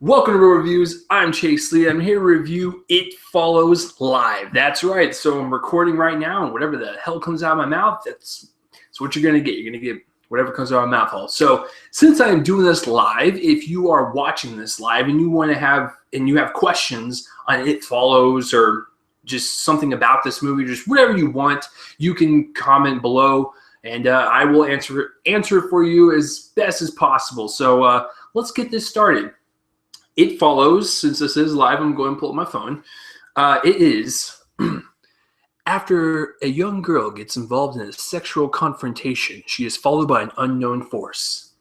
Welcome to Real Reviews. I'm Chase Lee. I'm here to review It Follows Live. That's right. So I'm recording right now, and whatever the hell comes out of my mouth, that's what you're going to get. You're going to get whatever comes out of my mouth hole. So since I'm doing this live, if you are watching this live and you have questions on It Follows or just something about this movie, just whatever you want, you can comment below, and I will answer it for you as best as possible. So let's get this started. It Follows, since this is live, I'm going to pull up my phone. It is, after a young girl gets involved in a sexual confrontation, she is followed by an unknown force.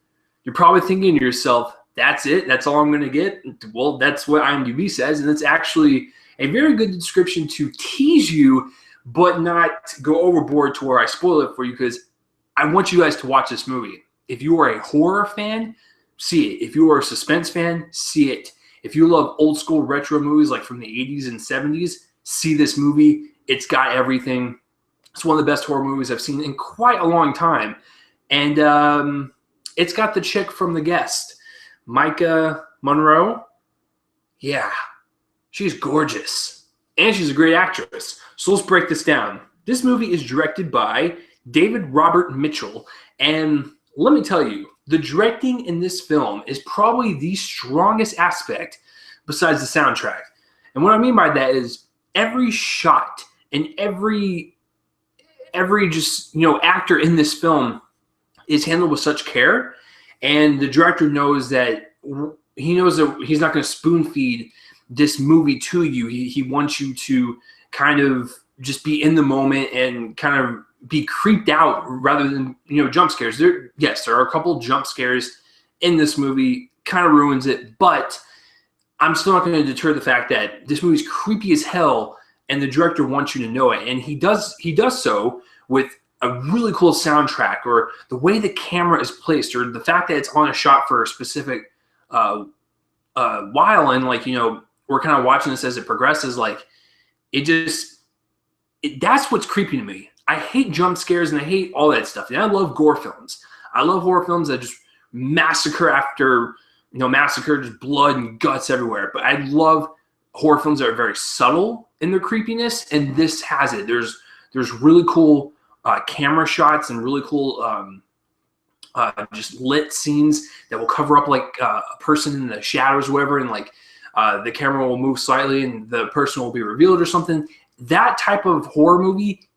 You're probably thinking to yourself, that's it? That's all I'm going to get? Well, that's what IMDb says, and it's actually a very good description to tease you, but not go overboard to where I spoil it for you, because I want you guys to watch this movie. If you are a horror fan, see it. If you are a suspense fan, see it. If you love old school retro movies like from the 80s and 70s, see this movie. It's got everything. It's one of the best horror movies I've seen in quite a long time. And it's got the chick from The Guest, Maika Monroe. Yeah, she's gorgeous. And she's a great actress. So let's break this down. This movie is directed by David Robert Mitchell. And let me tell you, the directing in this film is probably the strongest aspect besides the soundtrack. And what I mean by that is every shot and every just, actor in this film is handled with such care. And the director knows that he's not going to spoon feed this movie to you. He wants you to kind of just be in the moment and kind of be creeped out rather than jump scares. There are a couple jump scares in this movie, kind of ruins it, but I'm still not going to deter the fact that this movie's creepy as hell, and the director wants you to know it, and he does so with a really cool soundtrack, or the way the camera is placed, or the fact that it's on a shot for a specific while, and we're kind of watching this as it progresses. That's what's creepy to me. I hate jump scares and I hate all that stuff. And I love gore films. I love horror films that just massacre after, massacre, just blood and guts everywhere. But I love horror films that are very subtle in their creepiness, and this has it. There's really cool camera shots and really cool just lit scenes that will cover up a person in the shadows or whatever, and the camera will move slightly and the person will be revealed or something. That type of horror movie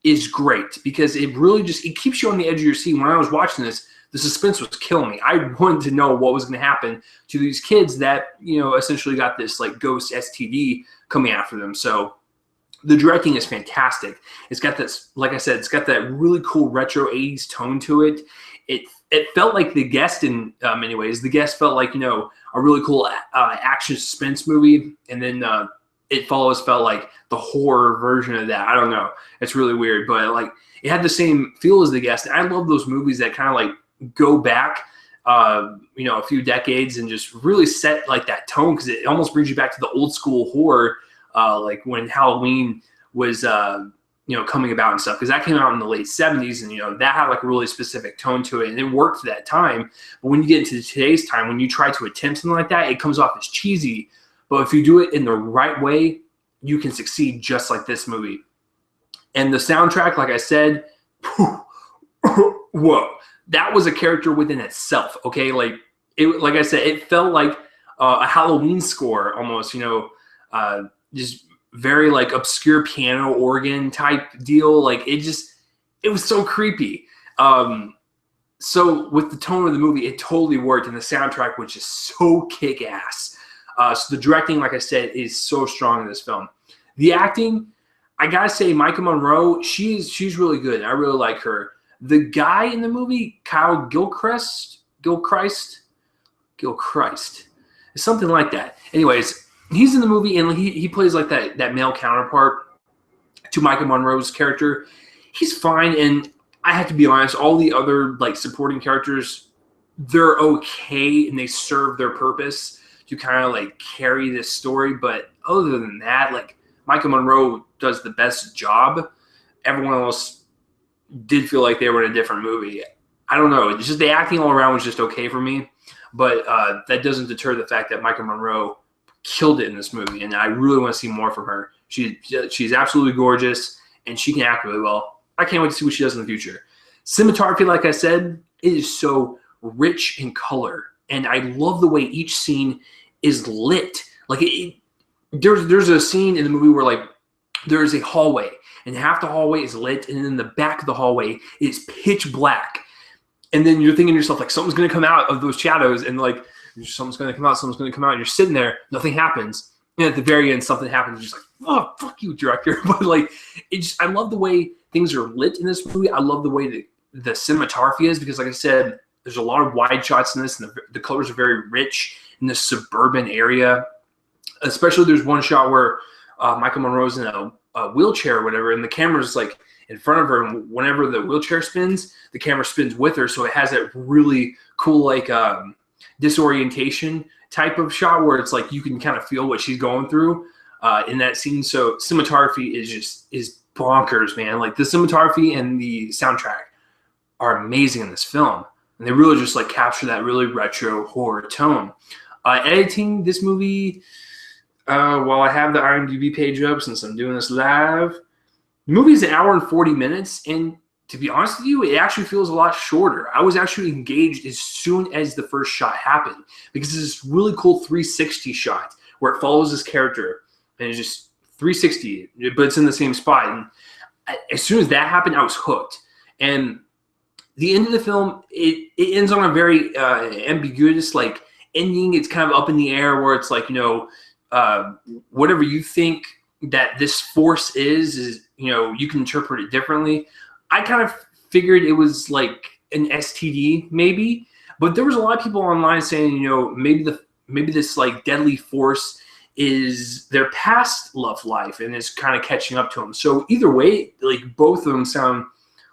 is great because it really it keeps you on the edge of your seat. When I was watching this, the suspense was killing me. I wanted to know what was going to happen to these kids that, essentially got this ghost STD coming after them. So the directing is fantastic. It's got this, like I said, it's got that really cool retro 80s tone to it. It felt like The Guest in many ways. The Guest felt like, a really cool action suspense movie. And then It Follows felt like the horror version of that. I don't know. It's really weird, but it had the same feel as The Guest. I love those movies that kind of go back, a few decades and just really set that tone, because it almost brings you back to the old school horror, when Halloween was, coming about and stuff, because that came out in the late 70s, and that had a really specific tone to it, and it worked for that time. But when you get into today's time, when you try to attempt something like that, it comes off as cheesy. But if you do it in the right way, you can succeed just like this movie. And the soundtrack, like I said, whoa, that was a character within itself, okay? Like I said, it felt like a Halloween score almost, just very obscure piano organ type deal. It was so creepy. So with the tone of the movie, it totally worked, and the soundtrack was just so kick-ass. So the directing, like I said, is so strong in this film. The acting, I gotta say, Maika Monroe, she's really good. I really like her. The guy in the movie, Kyle Gilchrist, something like that. Anyways, he's in the movie, and he plays that male counterpart to Maika Monroe's character. He's fine, and I have to be honest, all the other supporting characters, they're okay, and they serve their purpose to kind of carry this story. But other than that, Maika Monroe does the best job. Everyone else did feel like they were in a different movie. I don't know. It's just the acting all around was just okay for me. but that doesn't deter the fact that Maika Monroe killed it in this movie, and I really want to see more from her. She's absolutely gorgeous, and she can act really well. I can't wait to see what she does in the future. Cinematography, like I said, it is so rich in color, and I love the way each scene is lit. Like there's a scene in the movie where like there's a hallway, and half the hallway is lit, and in the back of the hallway is pitch black. And then you're thinking to yourself, like, something's going to come out of those shadows, and like something's going to come out, and you're sitting there, nothing happens. And at the very end, something happens. You're just like, oh, fuck you, director. But like, I love the way things are lit in this movie. I love the way that the cinematography is, because like I said, there's a lot of wide shots in this, and the colors are very rich in this suburban area. Especially there's one shot where Maika Monroe's in a wheelchair or whatever, and the camera's like in front of her, and whenever the wheelchair spins, the camera spins with her, so it has that really cool like disorientation type of shot where it's like you can kind of feel what she's going through in that scene. So cinematography is bonkers, man. Like the cinematography and the soundtrack are amazing in this film, and they really just like capture that really retro horror tone. Editing this movie, while I have the IMDb page up since I'm doing this live, the movie is 1 hour and 40 minutes, and to be honest with you, it actually feels a lot shorter. I was actually engaged as soon as the first shot happened, because it's this really cool 360 shot where it follows this character, and it's just 360, but it's in the same spot. And as soon as that happened, I was hooked. And the end of the film, it ends on a very ambiguous like ending. It's kind of up in the air where it's like, you know, whatever you think that this force is, you know, you can interpret it differently. I kind of figured it was like an STD maybe, but there was a lot of people online saying, you know, maybe this like deadly force is their past love life and is kind of catching up to them. So either way, like both of them sound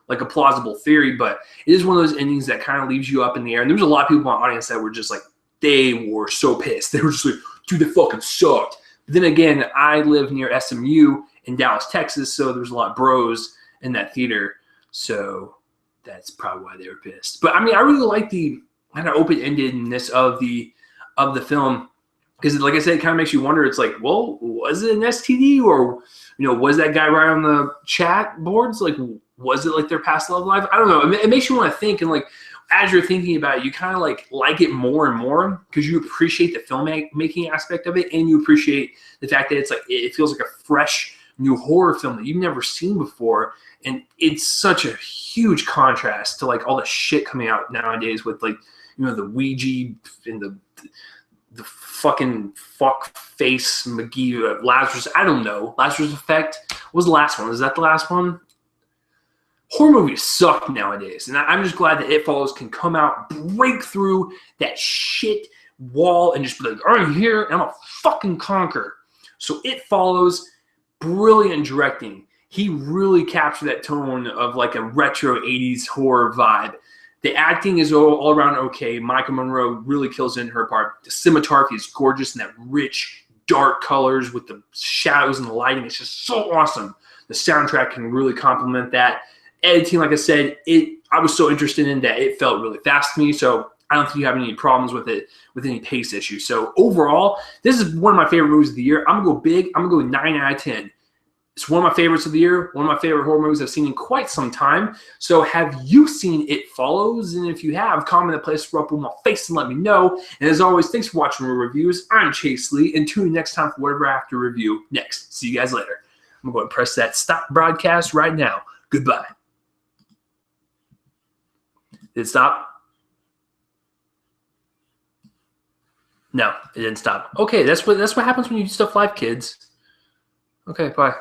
like a plausible theory, but it is one of those endings that kind of leaves you up in the air. And there was a lot of people in my audience that were just like, they were so pissed. They were just like, dude, they fucking sucked. But then again, I live near SMU in Dallas, Texas, so there's a lot of bros in that theater. So that's probably why they were pissed. But I mean, I really like the kind of open-endedness of the film, because like I said, it kind of makes you wonder. It's like, well, was it an STD, or you know, was that guy right on the chat boards? Like, was it like their past love life? I don't know. It makes you want to think, and like as you're thinking about it, you kind of like it more and more because you appreciate the filmmaking aspect of it, and you appreciate the fact that it's like it feels like a fresh new horror film that you've never seen before. And it's such a huge contrast to like all the shit coming out nowadays with like, you know, the Ouija and the fucking fuck face McGee, Lazarus. I don't know. Lazarus Effect. What was the last one? Is that the last one? Horror movies suck nowadays. And I'm just glad that It Follows can come out, break through that shit wall, and just be like, I'm here and I'm gonna fucking conquer. So It Follows, brilliant directing. He really captured that tone of like a retro 80s horror vibe. The acting is all around okay. Maika Monroe really kills in her part. The cinematography is gorgeous in that rich, dark colors with the shadows and the lighting. It's just so awesome. The soundtrack can really complement that. Editing, like I said, I was so interested in that it felt really fast to me. So I don't think you have any problems with it, with any pace issues. So overall, this is one of my favorite movies of the year. I'm going to go big. I'm going to go 9 out of 10. It's one of my favorites of the year, one of my favorite horror movies I've seen in quite some time. So have you seen It Follows? And if you have, comment a place to rub on my face and let me know. And as always, thanks for watching my reviews. I'm Chase Lee, and tune in next time for whatever I have to review next. See you guys later. I'm going to press that stop broadcast right now. Goodbye. Did it stop? No, it didn't stop. Okay, that's what happens when you do stuff live, kids. Okay, bye.